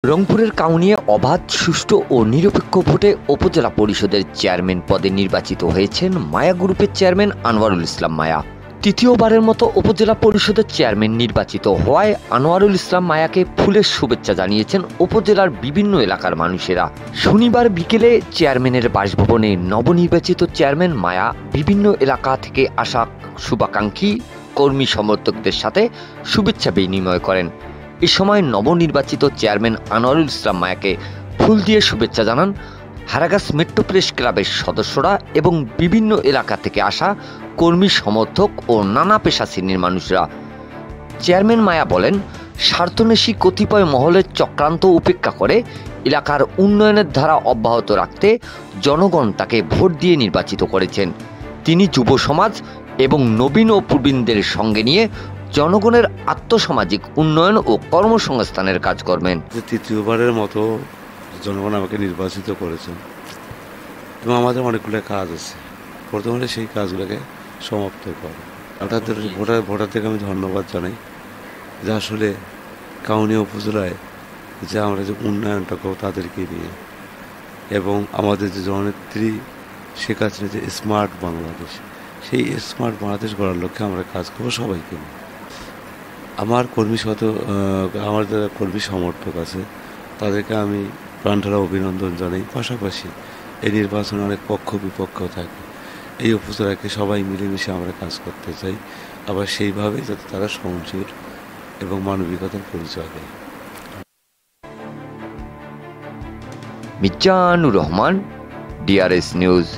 রংপুরের কাউনিয়ায় অবাধ, সুষ্ঠু ও নিরপেক্ষ ভোটে উপজেলা পরিষদের চেয়ারম্যান পদে নির্বাচিত হয়েছেন মায়া গ্রুপের চেয়ারম্যান আনোয়ারুল ইসলাম মায়া। তৃতীয়বারের মতো উপজেলা পরিষদের চেয়ারম্যান নির্বাচিত হওয়ায় আনোয়ারুল ইসলাম মায়াকে ফুলের শুভেচ্ছা জানিয়েছেন উপজেলার বিভিন্ন এলাকার মানুষেরা। শনিবার বিকেলে চেয়ারম্যানের বাসভবনে নবনির্বাচিত চেয়ারম্যান মায়া বিভিন্ন এলাকা থেকে আসা শুভাকাঙ্ক্ষী কর্মী সমর্থকদের সাথে শুভেচ্ছা বিনিময় করেন। এ সময় নবনির্বাচিত চেয়ারম্যান আনোয়ারুল ইসলাম মায়াকে ফুল দিয়ে শুভেচ্ছা জানান হারাগাছ মেট্রো প্রেস ক্লাবের সদস্যরা এবং বিভিন্ন এলাকা থেকে আসা কর্মী সমর্থক ও নানা পেশা শ্রেণীর মানুষরা। চেয়ারম্যান মায়া বলেন, স্বার্থন্বেষী কতিপয় মহলের চক্রান্ত উপেক্ষা করে এলাকার উন্নয়নের ধারা অব্যাহত রাখতে জনগণ তাকে ভোট দিয়ে নির্বাচিত করেছেন। তিনি যুব সমাজ এবং নবীন ও প্রবীণদের সঙ্গে নিয়ে জনগণের আত্মসামাজিক উন্নয়ন ও কর্মসংস্থানের কাজ করবেন। তৃতীয়বারের মতো জনগণ আমাকে নির্বাচিত করেছেন এবং আমাদের অনেকগুলো কাজ আছে। প্রথমে সেই কাজগুলোকে সমাপ্ত করে ভোটারদেরকে আমি ধন্যবাদ জানাই যে আসলে কাউনিয়া উপজেলায় যে আমরা যে উন্নয়নটা করব তাদেরকে নিয়ে, এবং আমাদের যে জননেত্রী শেখ হাসিনা যে স্মার্ট বাংলাদেশ, সেই স্মার্ট বাংলাদেশ গড়ার লক্ষ্যে আমরা কাজ করবো সবাইকে নিয়ে। আমার আমার যারা কর্মী সমর্থক আছে তাদেরকে আমি প্রাণঢালা অভিনন্দন জানাই। পাশাপাশি এই নির্বাচনে অনেক পক্ষ বিপক্ষ থাকে, এই উপজেলাকে সবাই মিলেমিশে আমরা কাজ করতে চাই, আবার সেইভাবে যাতে তারা সহনশীল এবং মানবিকতার পরিচয় দেয়। Mizanur Rahman, DRS news.